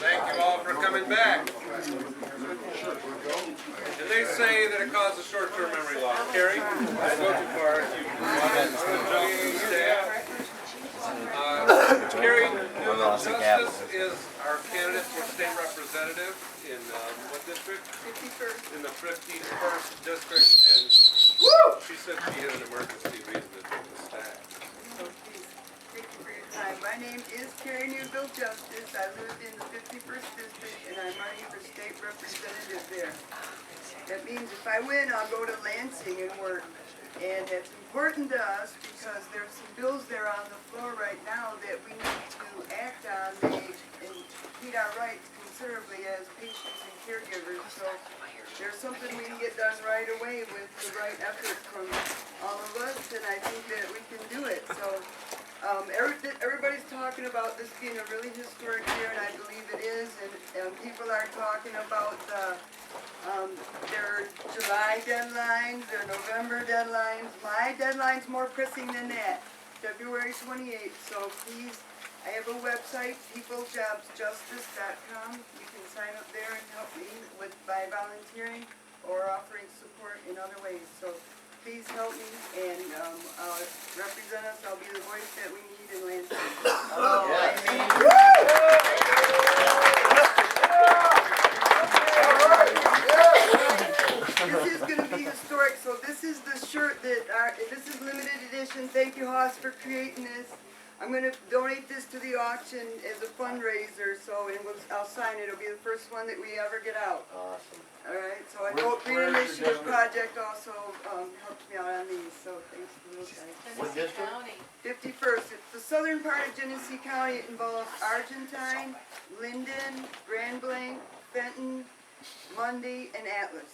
thank you all for coming back. And they say that it causes short-term memory loss. Carrie, I go too far. You Carrie, Justice is our candidate for state representative in what district? 51st. In the 51st district, and she said she had an emergency reason to take the stack. So please, thank you for your time. My name is Carrie Newville Justice. I live in the 51st district, and I'm running for state representative there. That means if I win, I'll go to Lansing and work. And it's important to us because there's some bills there on the floor right now that we need to act on and heed our rights considerably as patients and caregivers. So there's something we can get done right away with the right effort from all of us, and I think that we can do it. So everybody's talking about this being a really historic year, and I believe it is. And people are talking about their July deadlines, their November deadlines. My deadline's more pressing than that, February 28th. So please, I have a website, peoplejobsjustice.com. You can sign up there and help me by volunteering or offering support in other ways. So please help me and represent us. I'll be the voice that we need in Lansing. This is going to be historic. So this is the shirt this is limited edition. Thank you, Haas, for creating this. I'm going to donate this to the auction as a fundraiser, so I'll sign it. It'll be the first one that we ever get out. Awesome. All right, so I know Green Initiative Project also helped me out on these, so thanks to those guys. What district? 51st, it's the southern part of Genesee County. It involves Argentine, Linden, Grand Blanc, Fenton, Mundy, and Atlas.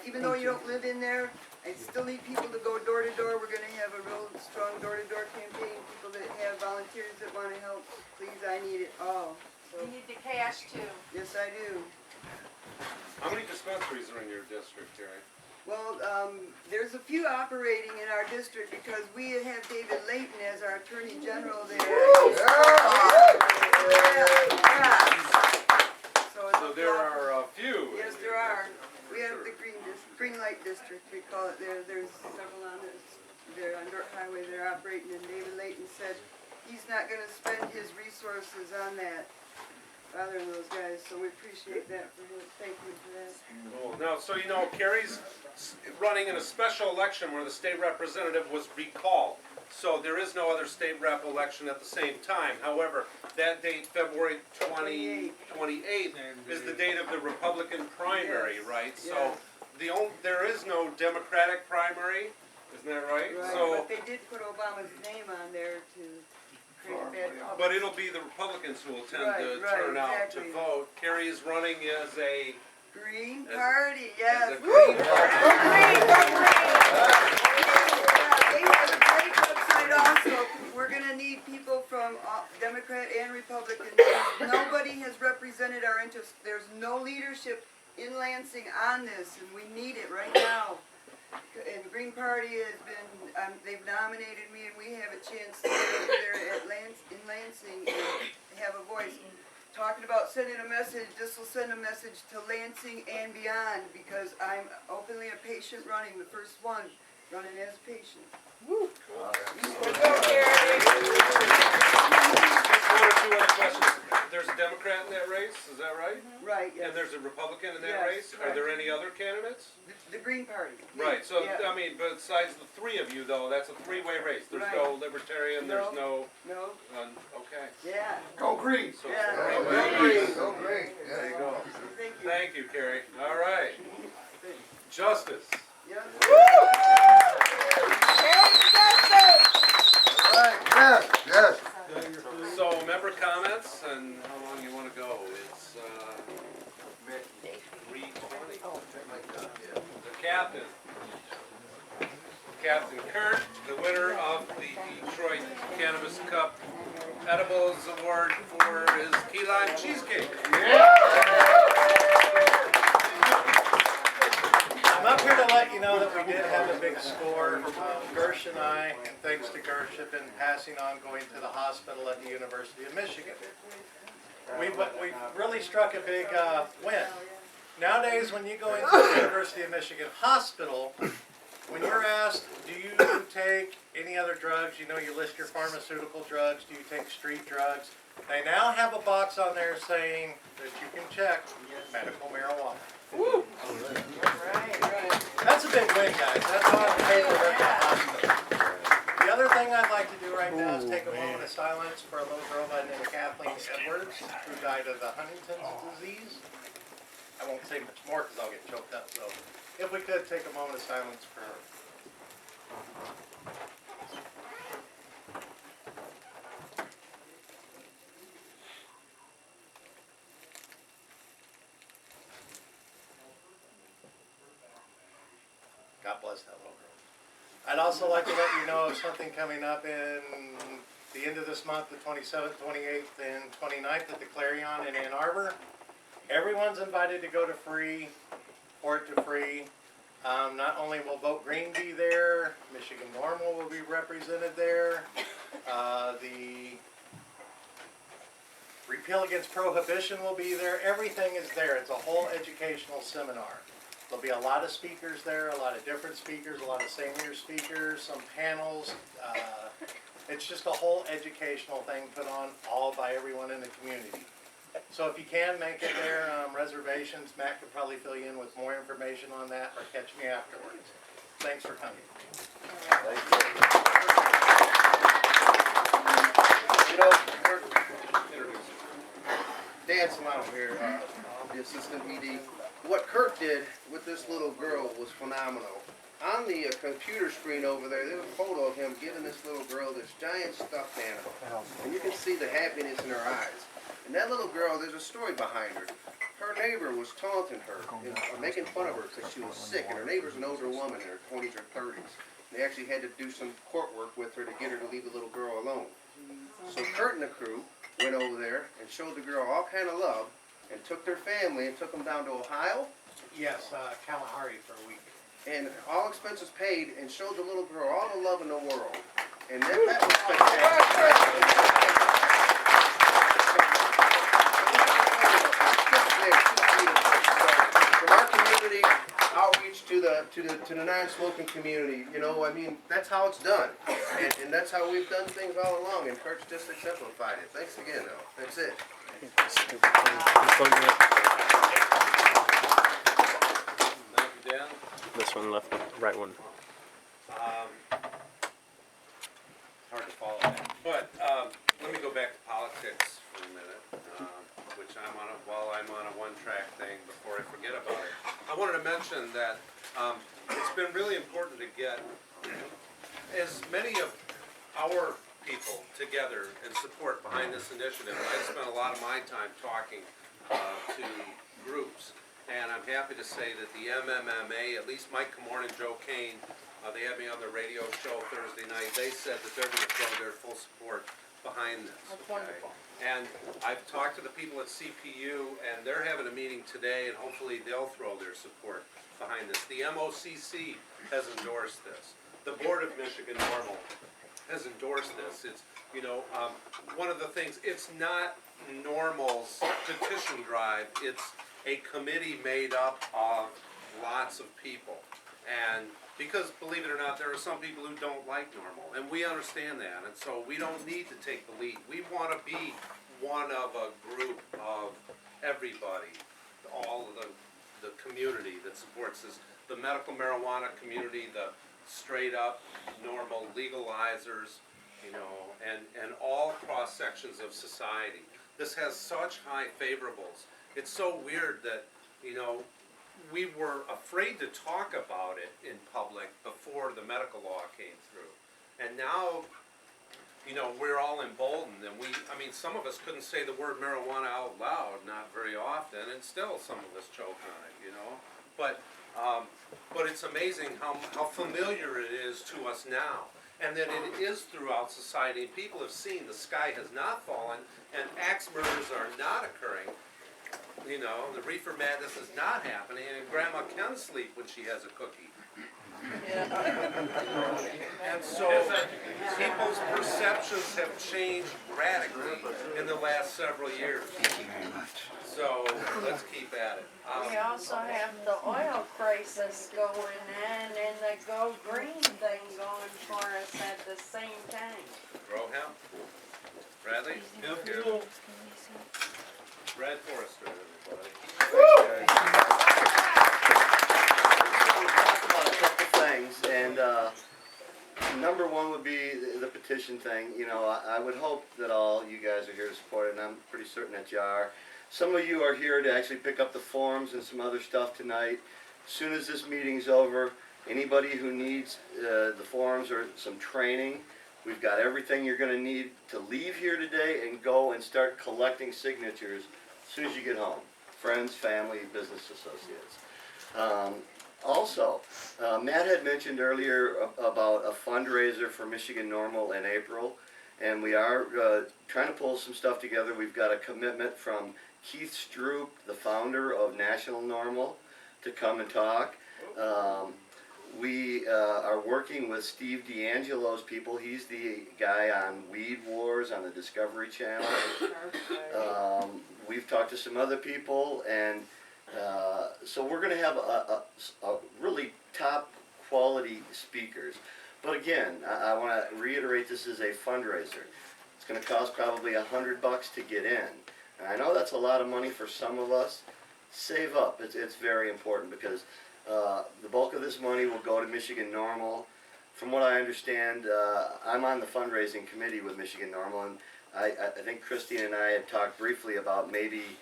Even though you don't live in there, I still need people to go door to door. We're going to have a real strong door-to-door campaign. People that have volunteers that want to help, please, I need it all. So, You need the cash too. yes, I do. How many dispensaries are in your district, Carrie? Well, there's a few operating in our district because we have David Layton as our Attorney General there. So there are a few. Yes, there are. We have the Green Light District, we call it there. There's several on this. They're on Dirt Highway. They're operating, and David Layton said he's not going to spend his resources on that, rather than those guys. So we appreciate that for him. Thank you for that. Cool. Now, so you know, Carrie's running in a special election where the state representative was recalled. So there is no other state rep election at the same time. However, that date, February 28th, is the date of the Republican primary, Yes. right? So Yes. there is no Democratic primary, isn't that right? Right, So, but they did put Obama's name on there to create a bad public. but it'll be the Republicans who will tend to Right, turn out exactly. to vote. Carrie is running as a Green As- Party, as yes. a Green Party. They have a great website also. We're going to need people from Democrat and Republican. Nobody has represented our interests. There's no leadership in Lansing on this, and we need it right now. And Green Party has been, they've nominated me, and we have a chance to get over there in Lansing and have a voice. Talking about sending a message, this will send a message to Lansing and beyond, because I'm openly a patient running, the first one running as a patient. Woo! Just one or two other questions. There's a Democrat in that race, is that right? Right, yes. And there's a Republican in that Yes, race? Are there any other candidates? The Green Party. Right, so, Yeah. I mean, besides the three of you, though, that's a three-way race. There's Right. no Libertarian, there's no, No? okay. Yeah. Go green. So, Yeah. Go green. there you go. Thank you. Thank you, Carrie. All right. Justice. Yeah. Yes, yes. So, member comments, and how long you want to go? It's, 3:20. The captain. Captain Kurt, the winner of the Detroit Cannabis Cup Edibles Award for his key lime cheesecake. I'm up here to let you know that we did have a big score. Gersh and I, and thanks to Gersh, have been passing on going to the hospital at the University of Michigan. we've really struck a big win. Nowadays, when you go into the University of Michigan hospital, when you're asked, do you take any other drugs, you list your pharmaceutical drugs, do you take street drugs? They now have a box on there saying that you can check medical marijuana. Woo! That's a big win, guys. That's on the paper at the hospital. The other thing I'd like to do right now is take a moment of silence for a little girl by the name of Kathleen Edwards, who died of the Huntington's disease. I won't say much more because I'll get choked up, so if we could take a moment of silence for her. God bless that little girl. I'd also like to let you know of something coming up in the end of this month, the 27th, 28th, and 29th at the Clarion in Ann Arbor. Everyone's invited to go to free, or to free. Not only will Vote Green be there, Michigan NORML will be represented there. The Repeal Against Prohibition will be there. Everything is there. It's a whole educational seminar. There'll be a lot of speakers there, a lot of different speakers, a lot of senior speakers, some panels. It's just a whole educational thing put on all by everyone in the community. So if you can make it there, reservations, Matt could probably fill you in with more information on that, or catch me afterwards. Thanks for coming. You know, Dan Salamo here, the assistant ED. What Kurt did with this little girl was phenomenal. On the computer screen over there, there's a photo of him giving this little girl this giant stuffed animal. And you can see the happiness in her eyes. And that little girl, there's a story behind her. Her neighbor was taunting her, and making fun of her because she was sick. And her neighbor's an older woman in her 20s or 30s. They actually had to do some court work with her to get her to leave the little girl alone. So Kurt and the crew went over there and showed the girl all kind of love, and took their family and took them down to Ohio. Yes, Kalahari for a week. And all expenses paid, and showed the little girl all the love in the world. And that was spectacular. From our community outreach to the non-smoking community, I mean, that's how it's done. And that's how we've done things all along, and Kurt's just exemplified it. Thanks again, though. That's it. Thank you, Dan. This one left, right one. Hard to follow that. But let me go back to politics for a minute, which while I'm on a one-track thing before I forget about it. I wanted to mention that it's been really important to get as many of our people together and support behind this initiative. I spent a lot of my time talking to groups, and I'm happy to say that the MMMA, at least Mike Camorn and Joe Kane, they had me on their radio show Thursday night. They said that they're going to throw their full support behind this. That's wonderful. And I've talked to the people at CPU, and they're having a meeting today, and hopefully they'll throw their support behind this. The MOCC has endorsed this. The Board of Michigan NORML has endorsed this. It's, one of the things, it's not NORML's petition drive. It's a committee made up of lots of people. And because, believe it or not, there are some people who don't like NORML, and we understand that, and so we don't need to take the lead. We want to be one of a group of everybody, all of the community that supports this, the medical marijuana community, the straight up NORML legalizers, and all cross sections of society. This has such high favorables. It's so weird that, we were afraid to talk about it in public before the medical law came through. And now, we're all emboldened, and some of us couldn't say the word marijuana out loud, not very often, and still some of us choke on it, But it's amazing how familiar it is to us now, and that it is throughout society, and people have seen the sky has not fallen, and axe murders are not occurring. The reefer madness is not happening, and Grandma can sleep when she has a cookie. And so people's perceptions have changed radically in the last several years. So let's keep at it. We also have the oil crisis going and the Go Green thing going for us at the same time. Grow hemp. Bradley? Here. Brad Forrester, everybody. We'll talk about a couple things, and number one would be the petition thing. You know, I would hope that all you guys are here to support it, and I'm pretty certain that you are. Some of you are here to actually pick up the forms and some other stuff tonight. As soon as this meeting's over, anybody who needs the forms or some training, we've got everything you're going to need to leave here today and go and start collecting signatures as soon as you get home. Friends, family, business associates. Also, Matt had mentioned earlier about a fundraiser for Michigan NORML in April, and we are trying to pull some stuff together. We've got a commitment from Keith Stroop, the founder of National NORML, to come and talk. We are working with Steve D'Angelo's people. He's the guy on Weed Wars on the Discovery Channel. We've talked to some other people, and so we're going to have a really top quality speakers. But again, I want to reiterate, this is a fundraiser. It's going to cost probably $100 to get in. And I know that's a lot of money for some of us. Save up. It's very important because the bulk of this money will go to Michigan NORML. From what I understand, I'm on the fundraising committee with Michigan NORML, and I think Christine and I had talked briefly about maybe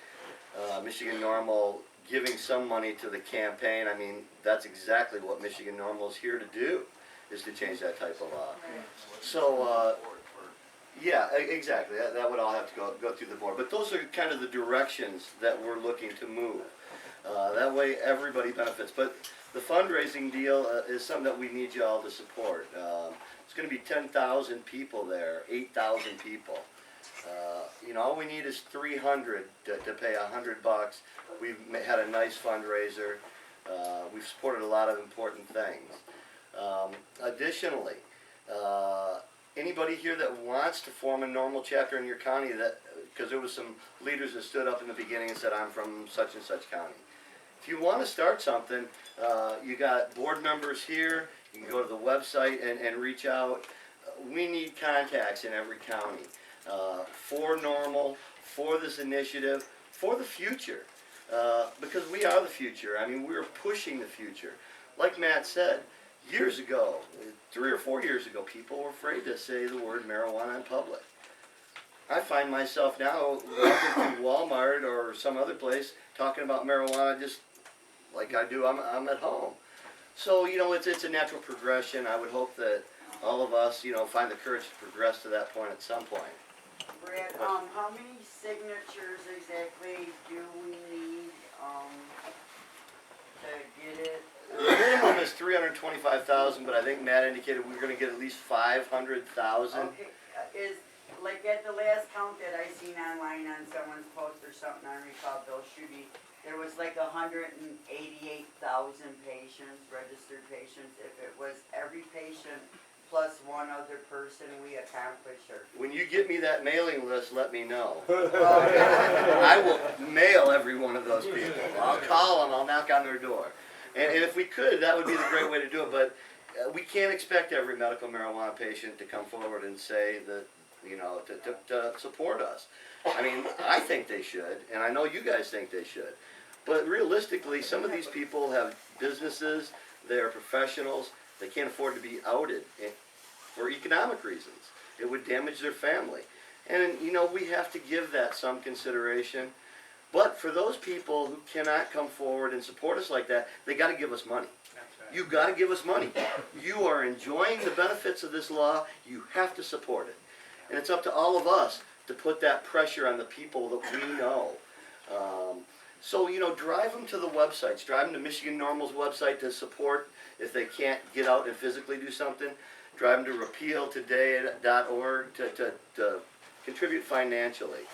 Michigan NORML giving some money to the campaign. I mean, that's exactly what Michigan NORML is here to do, is to change that type of law. So, yeah, exactly. That would all have to go through the board. But those are kind of the directions that we're looking to move. That way everybody benefits. But the fundraising deal is something that we need you all to support. It's going to be 10,000 people there, 8,000 people. You know, all we need is 300 to pay $100. We've had a nice fundraiser. We've supported a lot of important things. Additionally, anybody here that wants to form a NORML chapter in your county, because there was some leaders that stood up in the beginning and said, I'm from such and such county. If you want to start something, you got board members here. You can go to the website and reach out. We need contacts in every county for NORML, for this initiative, for the future, because we are the future. I mean, we're pushing the future. Like Matt said, years ago, 3 or 4 years ago, people were afraid to say the word marijuana in public. I find myself now walking through Walmart or some other place talking about marijuana just like I do. I'm at home. So, you know, it's a natural progression. I would hope that all of us, you know, find the courage to progress to that point at some point. Brad, how many signatures exactly do we need to get it? The minimum is 325,000, but I think Matt indicated we were going to get at least 500,000. Okay, is, like at the last count that I seen online on someone's post or something, I recall Bill Schutte, there was like 188,000 patients, registered patients. If it was every patient plus one other person, we accomplished our. When you get me that mailing list, let me know. I will mail every one of those people. I'll call them, I'll knock on their door. And if we could, that would be the great way to do it. But we can't expect every medical marijuana patient to come forward and say that, you know, to support us. I mean, I think they should, and I know you guys think they should. But realistically, some of these people have businesses, they are professionals, they can't afford to be outed for economic reasons. It would damage their family. And, you know, we have to give that some consideration. But for those people who cannot come forward and support us like that, they got to give us money. You got to give us money. You are enjoying the benefits of this law. You have to support it. And it's up to all of us to put that pressure on the people that we know. So, you know, drive them to the websites. Drive them to Michigan NORML's website to support if they can't get out and physically do something. Drive them to repealtoday.org to contribute financially.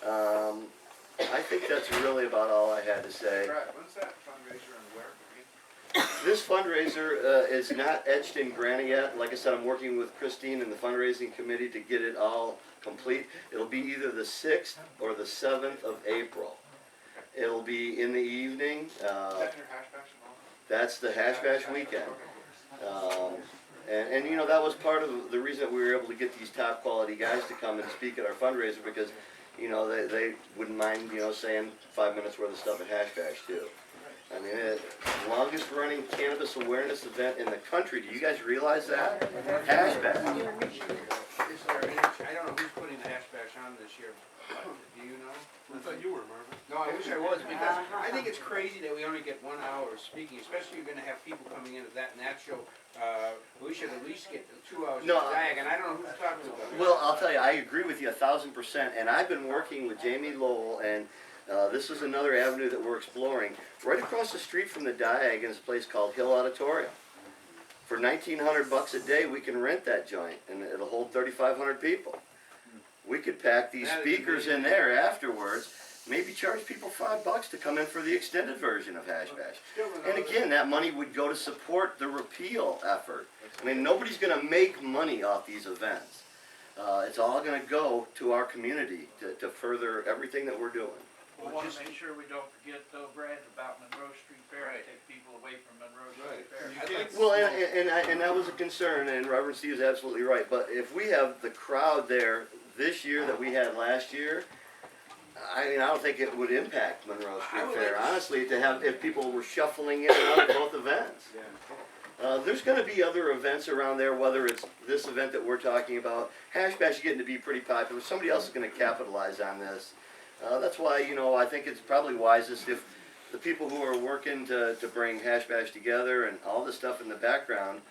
I think that's really about all I had to say. Right, when's that fundraiser and where? This fundraiser is not etched in granite yet. Like I said, I'm working with Christine and the fundraising committee to get it all complete. It'll be either the 6th or the 7th of April. It'll be in the evening. That's the Hash Bash weekend. And you know, that was part of the reason that we were able to get these top quality guys to come and speak at our fundraiser, because, you know, they wouldn't mind, you know, saying 5 minutes worth of stuff at Hash Bash too. I mean, longest running cannabis awareness event in the country. Do you guys realize that? Hash Bash. I don't know who's putting the hash bash on this year, but do you know? I thought you were, Marvin. No, I wish I was, because I think it's crazy that we only get 1 hour of speaking, especially you're gonna have people coming in at that and that show. We should at least get 2 hours of No, diag, and I don't know who's talking about it. Well, I'll tell you, I agree with you 1000%. And I've been working with Jamie Lowell, and this is another avenue that we're exploring. Right across the street from the Diag is a place called Hill Auditorium. For $1,900 a day, we can rent that joint, and it'll hold 3,500 people. We could pack these speakers in there afterwards, maybe charge people $5 to come in for the extended version of Hash Bash. And again, that money would go to support the repeal effort. I mean, nobody's going to make money off these events. It's all going to go to our community to further everything that we're doing. We want to make sure we don't forget though, Brad, about Monroe Street Fair, and take people away from Monroe Street Fair. Well, and that was a concern, and Reverend Steve is absolutely right. But if we have the crowd there this year that we had last year, I mean, I don't think it would impact Monroe Street Fair, honestly, to have, if people were shuffling in and out of both events. There's going to be other events around there, whether it's this event that we're talking about. Hash Bash is getting to be pretty popular. Somebody else is going to capitalize on this. That's why, you know, I think it's probably wisest if the people who are working to bring Hash Bash together and all the stuff in the background,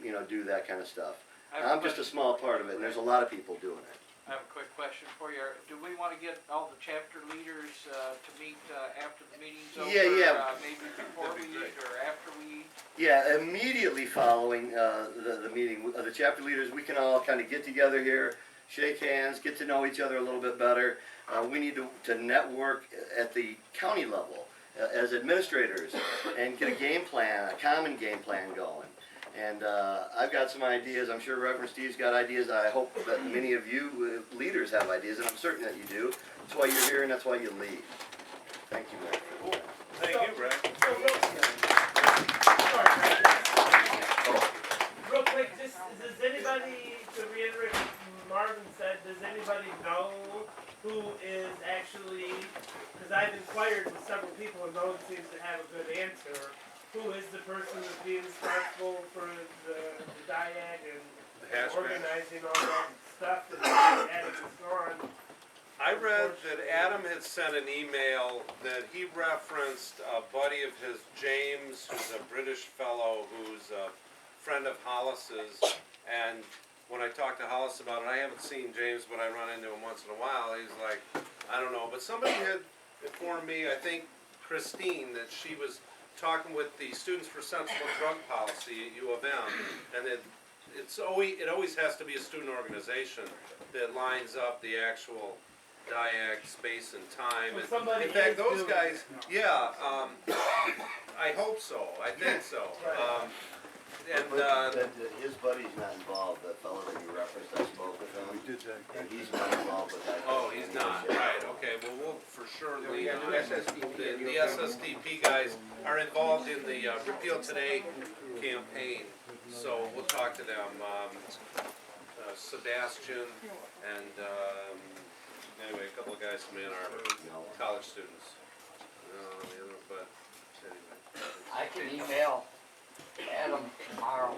you know, do that kind of stuff. I'm just a small part of it, and there's a lot of people doing it. I have a quick question for you. Do we want to get all the chapter leaders to meet after the meeting's over? Yeah. Maybe before we eat or after we eat? Yeah, immediately following the meeting, the chapter leaders, we can all kind of get together here, shake hands, get to know each other a little bit better. We need to network at the county level as administrators and get a game plan, a common game plan going. And I've got some ideas. I'm sure Reverend Steve's got ideas. I hope that many of you leaders have ideas, and I'm certain that you do. That's why you're here, and that's why you lead. Thank you, Mayor. Cool. Thank you, Brad. Real quick, just, does anybody, to reiterate what Marvin said, does anybody know who is actually, because I've inquired with several people and no one seems to have a good answer, who is the person that's being responsible for the diag and organizing all that stuff that Adam is gone? I read that Adam had sent an email that he referenced a buddy of his, James, who's a British fellow who's a friend of Hollis's, and when I talked to Hollis about it, I haven't seen James, but I run into him once in a while. He's like, I don't know, but somebody had informed me, I think Christine, that she was talking with the Students for Sensible Drug Policy at U of M, and it always has to be a student organization that lines up the actual diag space and time. So And in fact, those guys, yeah, I hope so. I think so. His buddy's not involved, the fellow that you referenced, I spoke with him. We did that. And he's not involved with that. Oh, he's not, right, okay, well, we'll for sure lean on it. The SSDP guys are involved in the Repeal Today campaign, so we'll talk to them. Sebastian and, anyway, a couple of guys from Ann Arbor, college students. But anyway. I can email Adam tomorrow.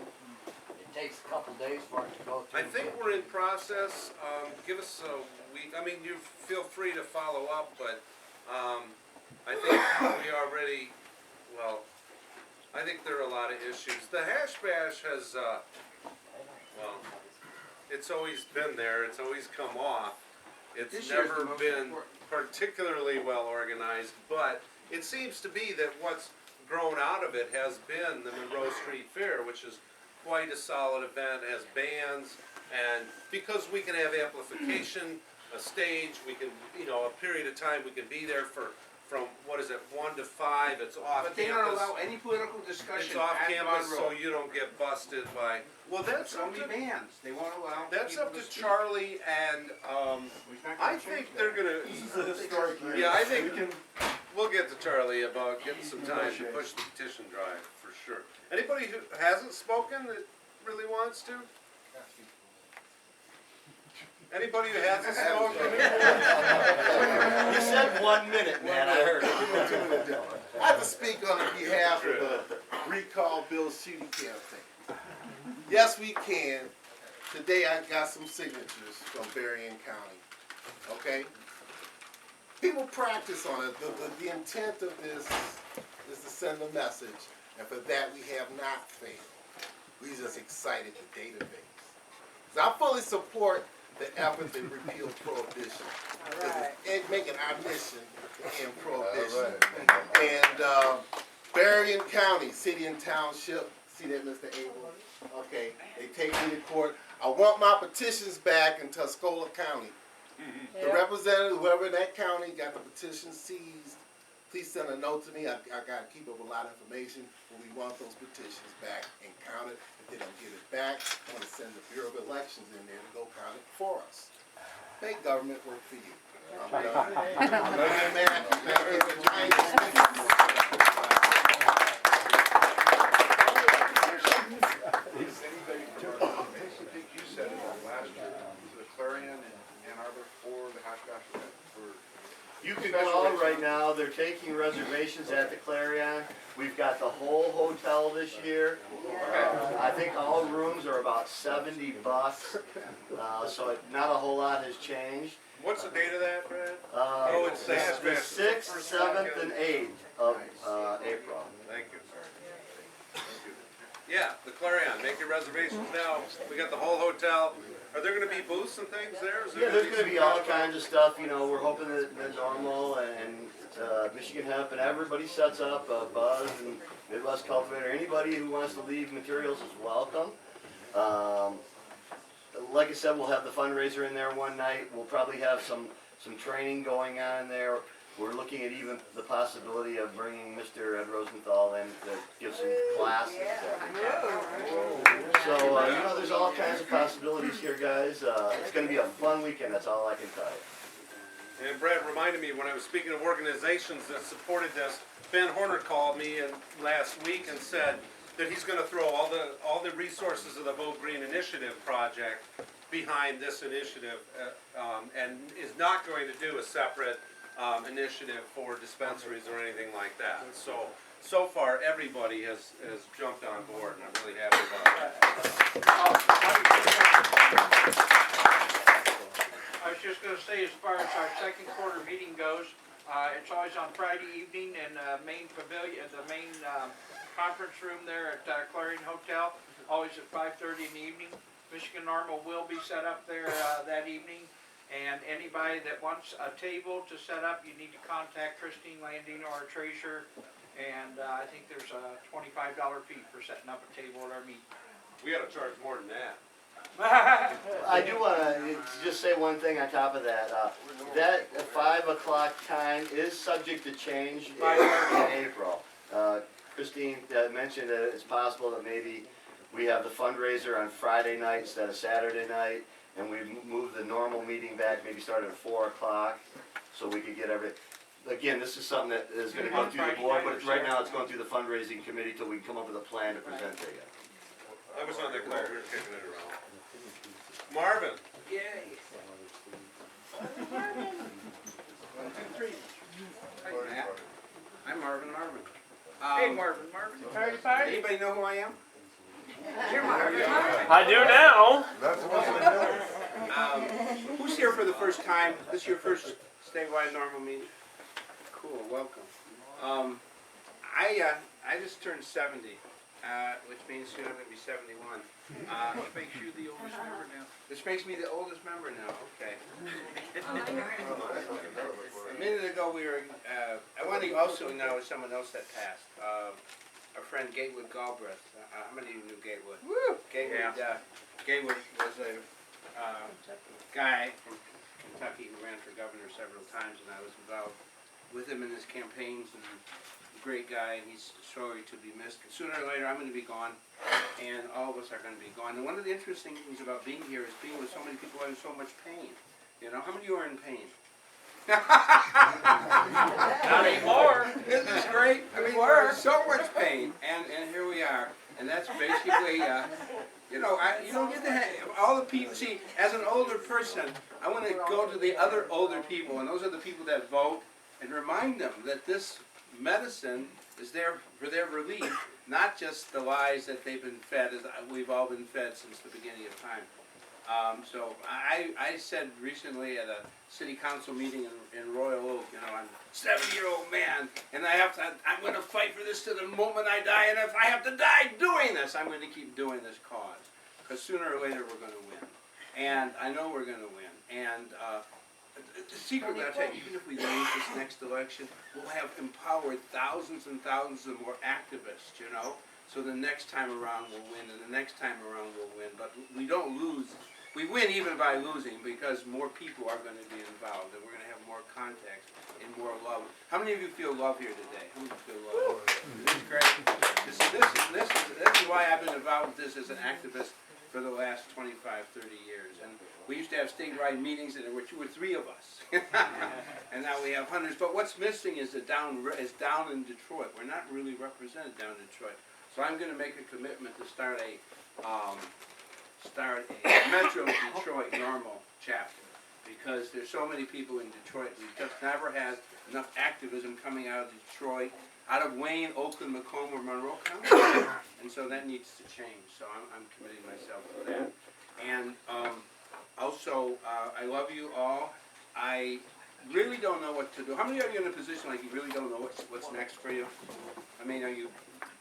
It takes a couple days for it to go through. I think we're in process. Give us a week. I mean, you feel free to follow up, but I think we already, well, I think there are a lot of issues. The Hash Bash has, well, it's always been there. It's always come off. It's never been particularly well organized, but it seems to be that what's grown out of it has been the Monroe Street Fair, which is quite a solid event, has bands, and because we can have amplification, a stage, we can, you know, a period of time we can be there for from, what is it, 1 to 5, it's off But they don't campus. allow any political discussion It's off at campus, Bond so Road. you don't get busted by, well, that's up Only to, bands, they won't allow. that's people up to speak. Charlie and, He's not I gonna think change they're that. gonna, yeah, I think, we'll get to Charlie about getting some time to push the petition drive, for sure. Anybody who hasn't spoken that really wants to? Anybody who hasn't spoken? You said 1 minute, man, I heard it. I have to speak on behalf of the Recall Bill Shooting campaign. Yes, we can. Today I got some signatures from Berrien County. Okay? People practice on it. The intent of this is to send a message, and for that we have not failed. We just excited the database. So I fully support the effort to repeal prohibition. It's making our mission to end prohibition. And Berrien County, city and township, see that, Mr. Abel? Okay, they take me to court. I want my petitions back in Tuscola County. The representative, whoever in that county got the petition seized, please send a note to me. I got to keep up with a lot of information, but we want those petitions back and counted. If they don't get it back, I want to send the Bureau of Elections in there to go count it for us. Make government work for you. I'm done. Love you, man. Thank you for trying to speak. Is anybody from our, I think you said it last year, to the Clarion in Ann Arbor for the hash gosh event, for You can call right now, they're taking reservations at the Clarion. We've got the whole hotel this year. I think all rooms are about $70, so not a whole lot has changed. What's the date of that, Brad? It's the 6th, 7th, and 8th of April. Thank you. Yeah, the Clarion, make your reservations now. We got the whole hotel. Are there gonna be booths and things there? Is there Yeah, there's some gonna be all kind of- kinds of stuff, you know, we're hoping that NORML and Michigan Hemp and everybody sets up, Buzz and Midwest Cultivator, anybody who wants to leave materials is welcome. Like I said, we'll have the fundraiser in there one night, we'll probably have some training going on there. We're looking at even the possibility of bringing Mr. Ed Rosenthal in to give some classes. So, you know, there's all kinds of possibilities here, guys. It's gonna be a fun weekend, that's all I can tell you. And Brad reminded me, when I was speaking of organizations that supported this, Ben Horner called me last week and said that he's gonna throw all the resources of the Vote Green Initiative project behind this initiative, and is not going to do a separate initiative for dispensaries or anything like that. So far, everybody has jumped on board, and I'm really happy about that. I was just gonna say, as far as our second quarter meeting goes, it's always on Friday evening in the main pavilion, the main conference room there at Clarion Hotel, always at 5:30 in the evening. Michigan NORML will be set up there that evening, and anybody that wants a table to set up, you need to contact Christine Landino, our treasurer, and I think there's a $25 fee for setting up a table at our meeting. We gotta charge more than that. I do wanna just say one thing on top of that. That 5 o'clock time is subject to change in April. Christine mentioned that it's possible that maybe we have the fundraiser on Friday night instead of Saturday night, and we move the normal meeting back, maybe start at 4 o'clock, so we could get again, this is something that is gonna go through the board, but right now it's going through the fundraising committee till we can come up with a plan to present to you. I was on the call, we were kicking it around. Marvin. Yay. 1, 2, 3. Hi, Matt. I'm Marvin. Hey, Marvin. Party, party. Anybody know who I am? You're Marvin. I do now. That's what we Who's here for the first time? This is your first statewide NORML meeting? Cool, welcome. I just turned 70, which means soon I'm going to be 71. What makes you the oldest member now? This makes me the oldest member now, okay. A minute ago we were, I want to also acknowledge someone else that passed. Our friend Gatewood Galbraith. How many of you knew Gatewood? Woo! Gatewood was a guy from Kentucky who ran for governor several times, and I was involved with him in his campaigns, and a great guy, and he's sorry to be missed. And sooner or later, I'm going to be gone, and all of us are going to be gone. And one of the interesting things about being here is being with so many people who are in so much pain. You know, how many of you are in pain? Not anymore. Isn't this great? I mean, we're in so much pain, and here we are. And that's basically, you know, you don't get to have all the people. See, as an older person, I want to go to the other older people, and those are the people that vote, and remind them that this medicine is there for their relief, not just the lies that they've been fed, as we've all been fed since the beginning of time. So I said recently at a city council meeting in Royal Oak, you know, I'm a 70-year-old man, and I'm going to fight for this to the moment I die, and if I have to die doing this, I'm going to keep doing this cause, because sooner or later we're going to win, and I know we're going to win, and the secret, I'll tell you, even if we lose this next election, we'll have empowered thousands and thousands of more activists, you know, so the next time around we'll win, and the next time around we'll win, but we don't lose. We win even by losing because more people are going to be involved, and we're going to have more contacts and more love. How many of you feel love here today? How many of you feel love? This is great. This is why I've been involved with this as an activist for the last 25, 30 years. And we used to have statewide meetings, and there were 2 or 3 of us. And now we have hundreds. But what's missing is down in Detroit. We're not really represented down in Detroit. So I'm going to make a commitment to start a Metro Detroit NORML chapter, because there's so many people in Detroit. We just never had enough activism coming out of Detroit, out of Wayne, Oakland, Macomb, or Monroe County, and so that needs to change. So I'm committing myself to that. And also, I love you all. I really don't know what to do. How many of you are in a position like you really don't know what's next for you? I mean, are you,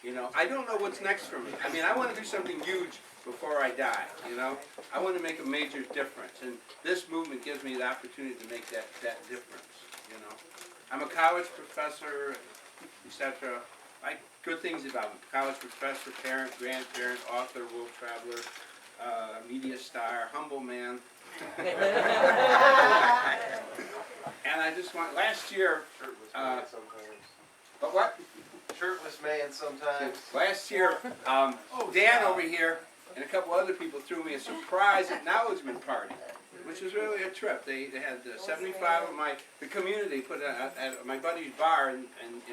you know, I don't know what's next for me. I mean, I want to do something huge before I die, you know? I want to make a major difference, and this movement gives me the opportunity to make that difference, you know? I'm a college professor, etc. Like good things about me. College professor, parent, grandparent, author, world traveler, media star, humble man. And I just want, last year, but what? Shirtless man sometimes. Last year, Dan over here and a couple other people threw me a surprise acknowledgement party, which was really a trip. They had 75 of the community put at my buddy's bar in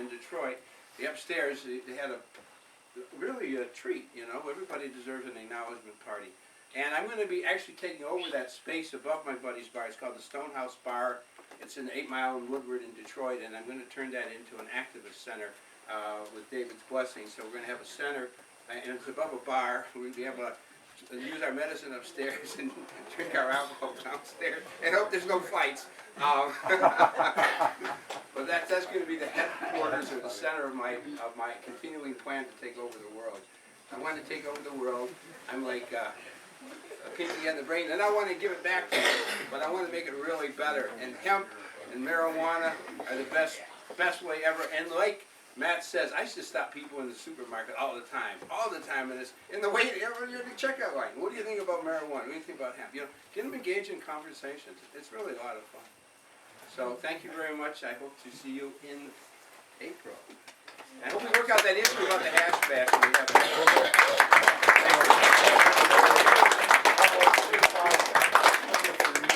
Detroit. The upstairs, they had really a treat, you know. Everybody deserves an acknowledgement party. And I'm going to be actually taking over that space above my buddy's bar. It's called the Stonehouse Bar. It's in 8 Mile and Woodward in Detroit, and I'm going to turn that into an activist center with David's blessing. So we're going to have a center, and it's above a bar. We're going to be able to use our medicine upstairs and drink our alcohol downstairs, and hope there's no fights. But that's going to be the headquarters or the center of my continuing plan to take over the world. I want to take over the world. I'm like a pinky on the brain, and I want to give it back to you, but I want to make it really better. And hemp and marijuana are the best way ever. And like Matt says, I used to stop people in the supermarket all the time, and it's in the wait, in the checkout line. What do you think about marijuana? What do you think about hemp? You know, get them engaged in conversations. It's really a lot of fun. So thank you very much. I hope to see you in April. I hope we work out that issue about the hash bash.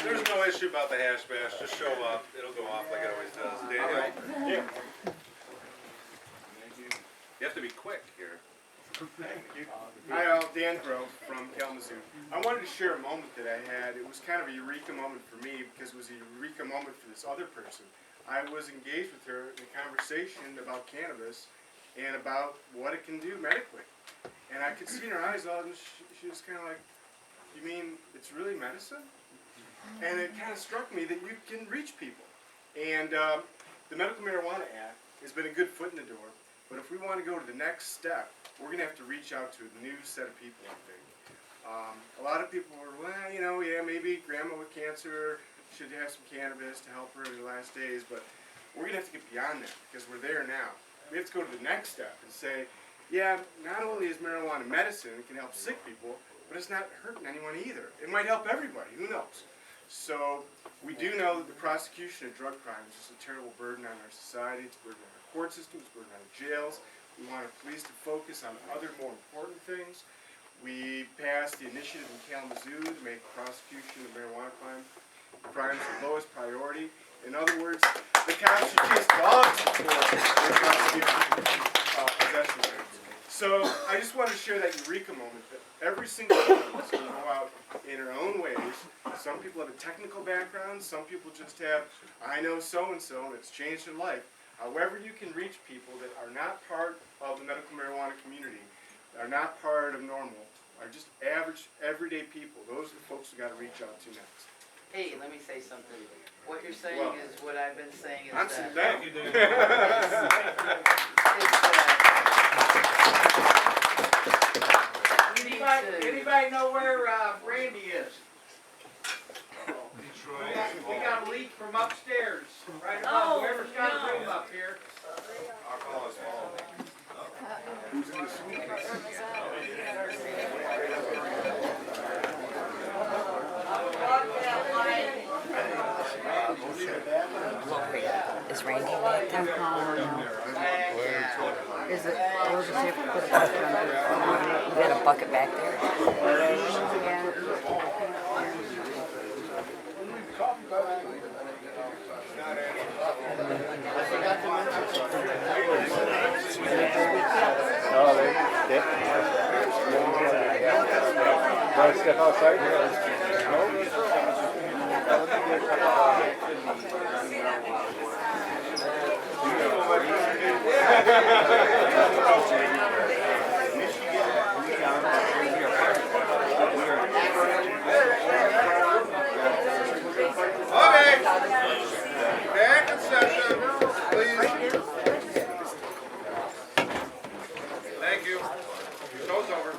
There's no issue about the hash bash. Just show up. It'll go off like it always does. Daniel? All right. Yeah. You have to be quick here. Thank you. Hi, all. Dan Grove from Kalamazoo. I wanted to share a moment that I had. It was kind of a eureka moment for me because it was a eureka moment for this other person. I was engaged with her in a conversation about cannabis and about what it can do medically. And I could see in her eyes, and she was kind of like, you mean it's really medicine? And it kind of struck me that you can reach people. And the Medical Marijuana Act has been a good foot in the door. But if we want to go to the next step, we're going to have to reach out to a new set of people, I think. A lot of people are, well, you know, yeah, maybe grandma with cancer should have some cannabis to help her in her last days, but we're going to have to get beyond that because we're there now. We have to go to the next step and say, yeah, not only is marijuana medicine, it can help sick people, but it's not hurting anyone either. It might help everybody, who knows? So we do know that the prosecution of drug crimes is a terrible burden on our society. It's a burden on our court system. It's a burden on our jails. We want our police to focus on other more important things. We passed the initiative in Kalamazoo to make prosecution of marijuana crimes the lowest priority. In other words, the cops should chase dogs before they prosecute possession rates. So I just wanted to share that eureka moment that every single one of us can go out in our own ways. Some people have a technical background. Some people just have, I know so-and-so and it's changed their life. However you can reach people that are not part of the medical marijuana community, are not part of NORML, are just average, everyday people. Those are the folks we got to reach out to next. Hey, let me say something. What you're saying Well, is what I've been saying is I'm sitting that. down. Anybody know where Randy is? We got a leak from upstairs, right above, whoever's got a room up here. I'll call his phone. Is Randy back there? Is it, we'll just have to put a bucket under it. You got a bucket back there? Yeah. Oh, they want to step outside? Okay, back in session, please. Thank you. Show's over.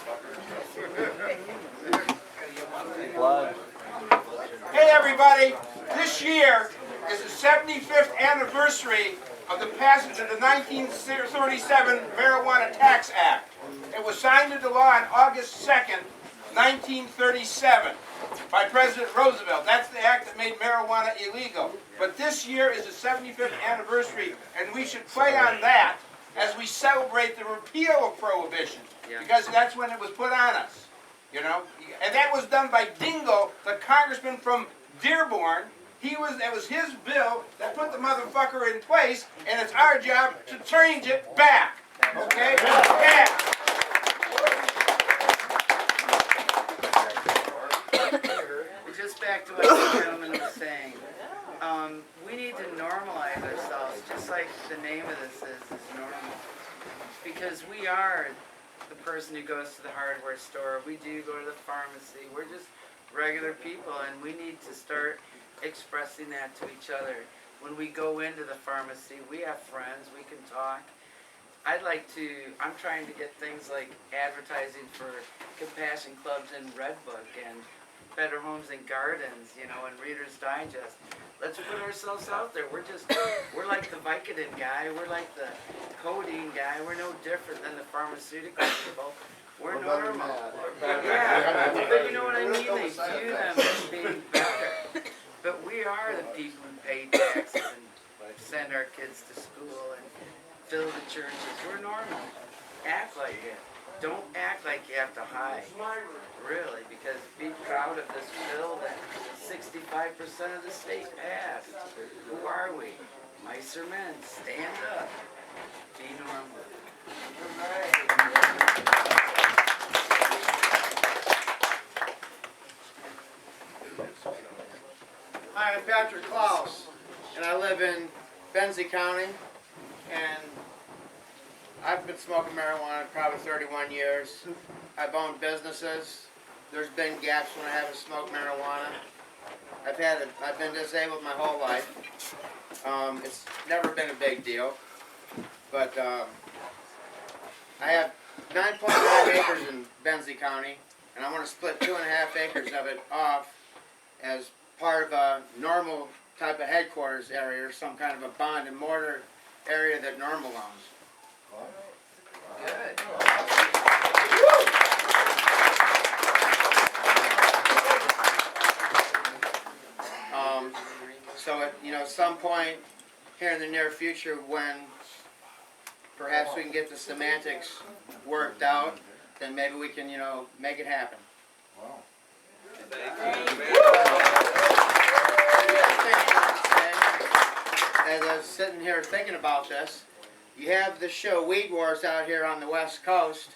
Blood. Hey everybody, this year is the 75th anniversary of the passage of the 1937 Marijuana Tax Act. It was signed into law on August 2nd, 1937 by President Roosevelt. That's the act that made marijuana illegal. But this year is the 75th anniversary, and we should play on that as we celebrate the repeal of Prohibition, because that's when it was put on us, you know? And that was done by Dingle, the congressman from Dearborn. That was his bill that put the motherfucker in place, and it's our job to change it back. Okay? Yeah. Just back to what the gentleman was saying. We need to normalize ourselves, just like the name of this is normal. Because we are the person who goes to the hardware store, we do go to the pharmacy, we're just regular people, and we need to start expressing that to each other. When we go into the pharmacy, we have friends, we can talk. I'm trying to get things like advertising for compassion clubs in Redbook and Better Homes and Gardens, you know, and Reader's Digest. Let's put ourselves out there. We're like the Vicodin guy, we're like the codeine guy, we're no different than the pharmaceutical people. We're normal. Yeah, but you know what I mean? They view them as being better. But we are the people who pay taxes and send our kids to school and fill the churches. We're normal. Act like it. Don't act like you have to hide. Really, because be proud of this bill that 65% of the state passed. Who are we? Mice or men? Stand up. Be normal. Hi, I'm Patrick Klaus, and I live in Benzie County, and I've been smoking marijuana probably 31 years. I've owned businesses. There's been gaps when I haven't smoked marijuana. I've been disabled my whole life. It's never been a big deal, but I have 9.5 acres in Benzie County, and I want to split 2.5 acres of it off as part of a normal type of headquarters area or some kind of a bond and mortar area that NORML owns. Good. So at, you know, some point here in the near future when perhaps we can get the semantics worked out, then maybe we can, you know, make it happen. Wow. As I was sitting here thinking about this, you have the show Weed Wars out here on the West Coast,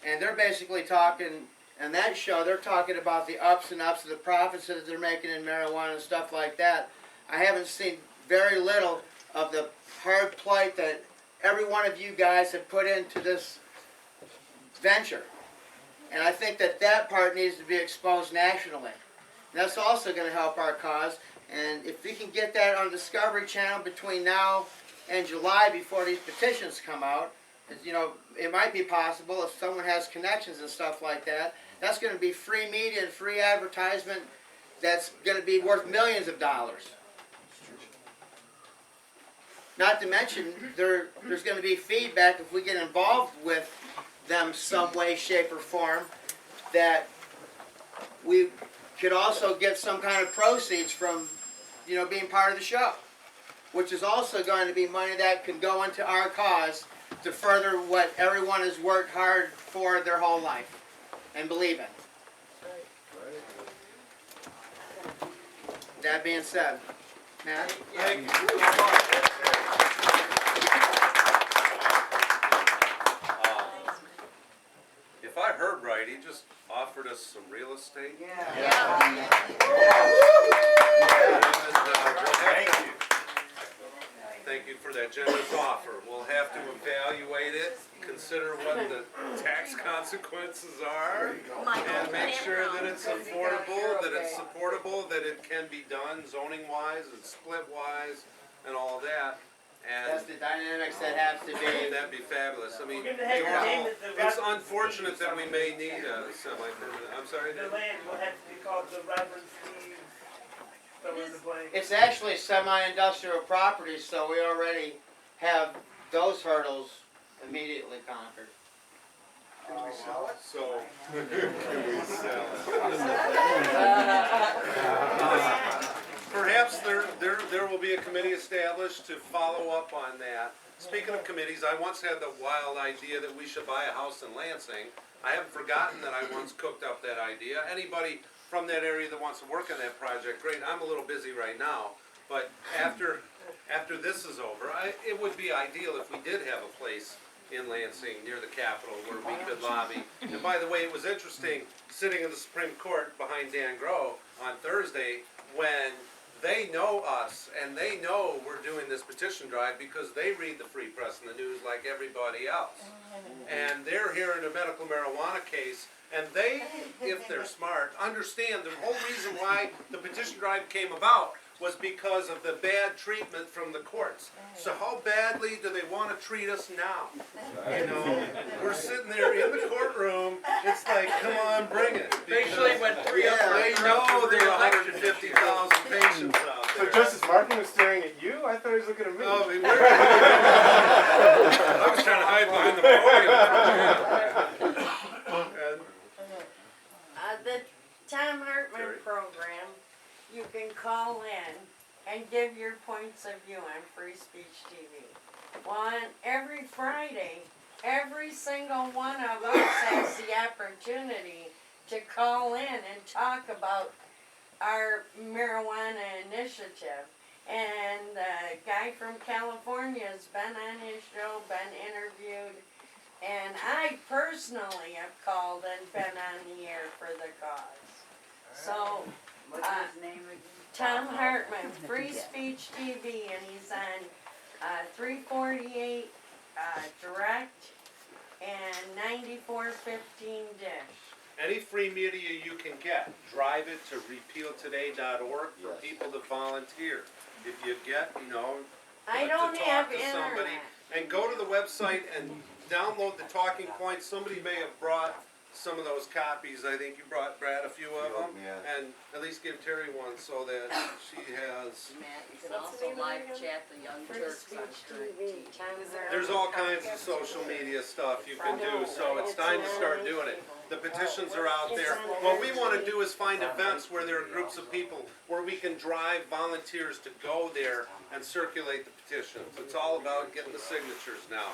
and they're basically talking, in that show, they're talking about the ups and ups of the profits that they're making in marijuana and stuff like that. I haven't seen very little of the hard plight that every one of you guys have put into this venture. And I think that that part needs to be exposed nationally. That's also going to help our cause. And if we can get that on Discovery Channel between now and July before these petitions come out, you know, it might be possible if someone has connections and stuff like that. That's going to be free media and free advertisement that's going to be worth millions of dollars. Not to mention, there's going to be feedback if we get involved with them some way, shape, or form, that we could also get some kind of proceeds from, you know, being part of the show, which is also going to be money that can go into our cause to further what everyone has worked hard for their whole life and believe in. That being said, Matt? Thank you so much. If I heard right, he just offered us some real estate. Thank you for that generous offer. We'll have to evaluate it, consider what the tax consequences are, and make sure that it's affordable, that it's supportable, that it can be done zoning-wise and split-wise and all that. And That's the dynamics that have to be. that'd be fabulous. I mean, We're gonna have to name it the it's Reverend unfortunate that we may need a semi-permanent, I'm sorry, The land will have to be called the Reverend Steve, fill in the blank. It's actually semi-industrial property, so we already have those hurdles immediately conquered. So, can we sell it? Perhaps there will be a committee established to follow up on that. Speaking of committees, I once had the wild idea that we should buy a house in Lansing. I haven't forgotten that I once cooked up that idea. Anybody from that area that wants to work on that project, great. I'm a little busy right now, but after this is over, it would be ideal if we did have a place in Lansing near the Capitol where we could lobby. And by the way, it was interesting sitting in the Supreme Court behind Dan Groh on Thursday when they know us and they know we're doing this petition drive because they read the Free Press and the news like everybody else. And they're hearing a medical marijuana case, and they, if they're smart, understand the whole reason why the petition drive came about was because of the bad treatment from the courts. So how badly do they want to treat us now? You know, we're sitting there in the courtroom, it's like, come on, bring it. Especially when three of them They know there are 150,000 patients out So there. Justice Martin was staring at you? I thought he was looking at me. Oh, I was trying to hide behind the podium. And The Tom Hartman program, you can call in and give your points of view on Free Speech TV. On every Friday, every single one of us has the opportunity to call in and talk about our marijuana initiative. And the guy from California has been on his show, been interviewed. And I personally have called and been on the air for the cause. So, What's his name again? Tom Hartman, Free Speech TV, and he's on 348 Direct and 9415 Dish. any free media you can get, drive it to repealtoday.org for people to volunteer. If you get, you know, I to don't talk have to somebody, internet. and go to the website and download the talking points. Somebody may have brought some of those copies. I think you brought Brad a few of them. Yeah. And at least give Terry one so that she has, Matt, you can also live chat the Young Turks on current TV. there's all kinds of social media stuff you can do, so it's time to start doing it. The petitions are out there. What we want to do is find events where there are groups of people where we can drive volunteers to go there and circulate the petitions. It's all about getting the signatures now.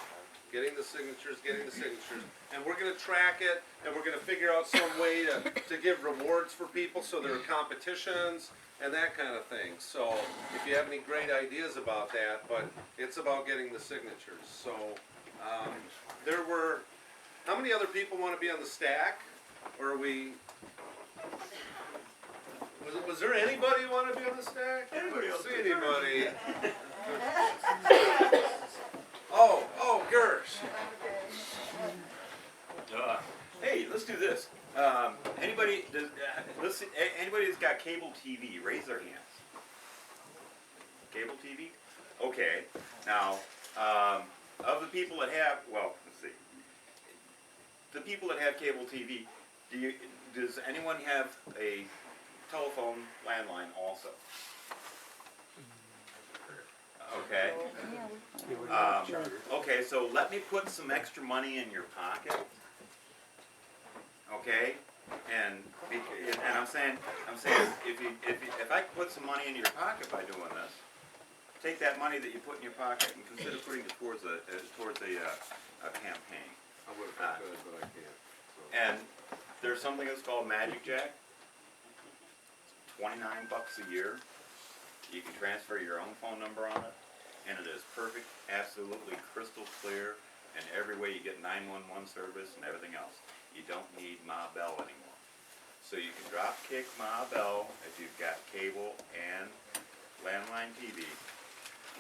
Getting the signatures, and we're gonna track it, and we're gonna figure out some way to give rewards for people, so there are competitions and that kind of thing. So, if you have any great ideas about that, but it's about getting the signatures. So, there were, how many other people wanna be on the stack? Or are we, was there anybody who wanted to be on the stack? Anybody else? See anybody? Oh, Gersh. Hey, let's do this. Anybody that's got cable TV, raise their hands. Cable TV? Okay. Now, of the people that have, well, let's see. The people that have cable TV, does anyone have a telephone landline also? Okay. Okay, so let me put some extra money in your pocket. Okay, and I'm saying, if I put some money in your pocket by doing this, take that money that you put in your pocket and consider putting it towards a campaign. I would if I could, but I can't. And there's something that's called Magic Jack. $29 a year. You can transfer your own phone number on it, and it is perfect, absolutely crystal clear, and every way you get 911 service and everything else. You don't need Ma Bell anymore. So you can drop kick Ma Bell if you've got cable and landline TV.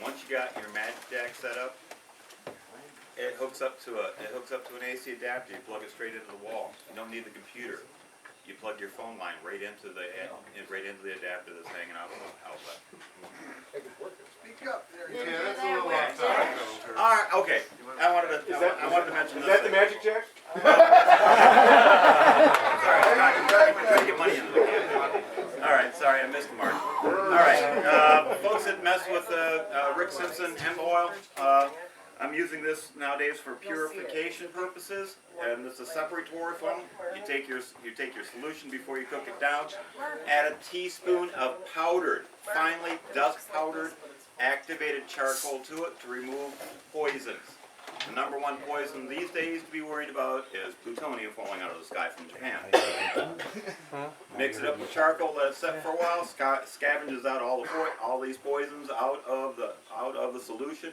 Once you got your Magic Jack set up, it hooks up to an AC adapter. You plug it straight into the wall. You don't need the computer. You plug your phone line right into the adapter that's hanging out of the outlet. Speak up there. Yeah, that's a little off topic. All right, okay. I wanted to mention Is this that the thing. Magic Jack? Sorry, I'm trying to get money into the can. All right, sorry, I missed the mark. All right, folks that mess with Rick Simpson hemp oil, I'm using this nowadays for purification purposes, and it's a separatory foam. You take your solution before you cook it down. Add a teaspoon of powdered, finely dust powdered, activated charcoal to it to remove poisons. The number one poison these days to be worried about is plutonium falling out of the sky from Japan. Mix it up with charcoal, let it set for a while, scavenges out all these poisons out of the solution.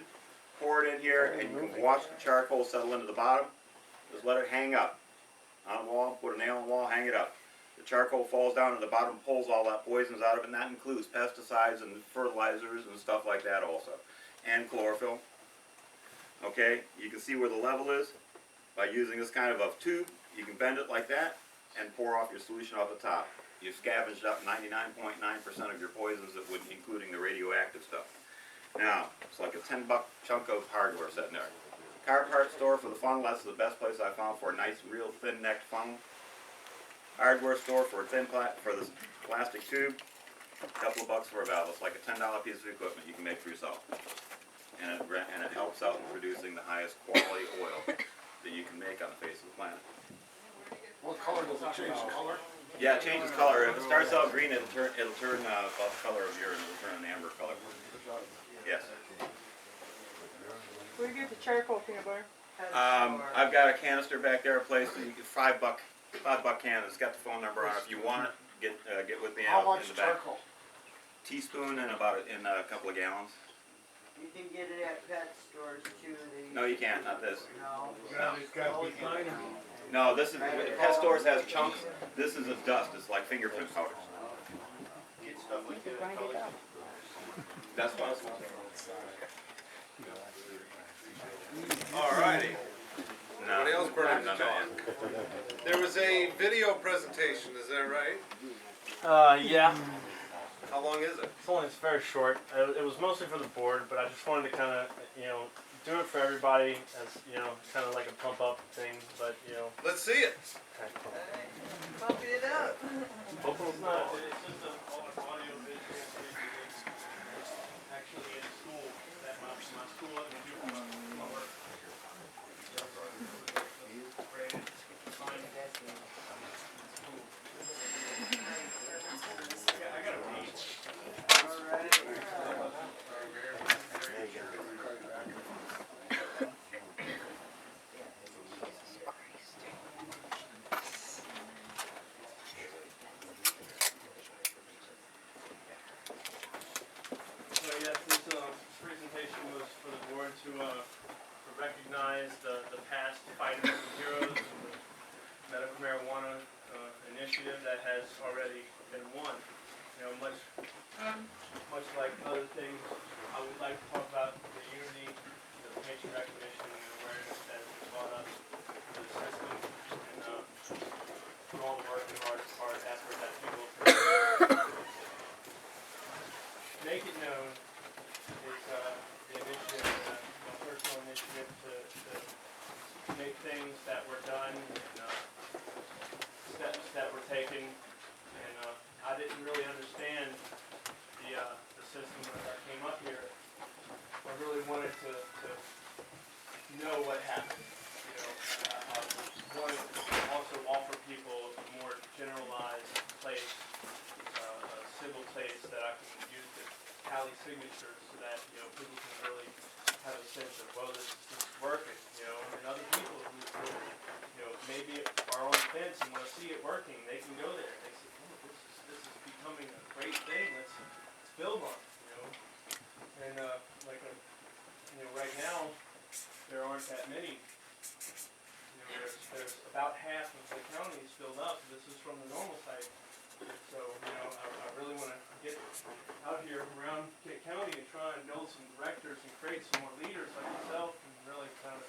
Pour it in here, and you can watch the charcoal settle into the bottom. Just let it hang up on the wall. Put a nail on the wall, hang it up. The charcoal falls down to the bottom, pulls all that poisons out of it, and that includes pesticides and fertilizers and stuff like that also, and chlorophyll. Okay, you can see where the level is by using this kind of a tube. You can bend it like that and pour off your solution off the top. You've scavenged up 99.9% of your poisons, including the radioactive stuff. Now, it's like a $10 chunk of hardware sitting there. Car part store for the funnel, that's the best place I found for a nice, real thin-necked funnel. Hardware store for this plastic tube, a couple of bucks for a valve. It's like a $10 piece of equipment you can make for yourself. And it helps out in producing the highest quality oil that you can make on the face of the planet. What color does it change color? Yeah, it changes color. If it starts out green, it'll turn about the color of urine. It'll turn an amber color. Yes. Where do you get the charcoal peanut butter? I've got a canister back there, a place that you get $5 can. It's got the phone number on it. If you want it, get with me out in the back. Charcoal? Teaspoon and in a couple of gallons. You can get it at pet stores too. No, you can't. Not this. No. No, this is pet stores has chunks. This is a dust. It's like fingerprint powder. Get stuff like that. That's what I was Alrighty. No, Anybody else burning to no, talk? There was a video presentation, is that right? Yeah. How long is it? It's very short. It was mostly for the board, but I just wanted to kind of, do it for everybody as, kind of like a pump up thing, but, Let's see it. Pump it up. Hopefully it's not. It's just an audio visual thing. Actually in school, that my school let me do my work. Graded, signed. Cool. I got a read. So yes, this presentation was for the board to recognize the past fighters and heroes in the medical marijuana initiative that has already been won. Much like other things, I would like to talk about the unity, the patient recognition, and awareness that has been brought up to the system, and all the work and hard effort that people make it known is the initiative, my personal initiative to make things that were done and steps that were taken. And I didn't really understand the system when I came up here. I really wanted to know what happened. I wanted to also offer people a more generalized place, a civil place that I can use to tally signatures so that people can really have a sense of, well, this is working. And other people who maybe are on the fence and want to see it working, they can go there. They say, oh, this is becoming a great thing. Let's build on it. And right now there aren't that many. There's about half of the county is filled up. This is from the normal site. So I really want to get out here around Kent County and try and build some directors and create some more leaders like myself and really kind of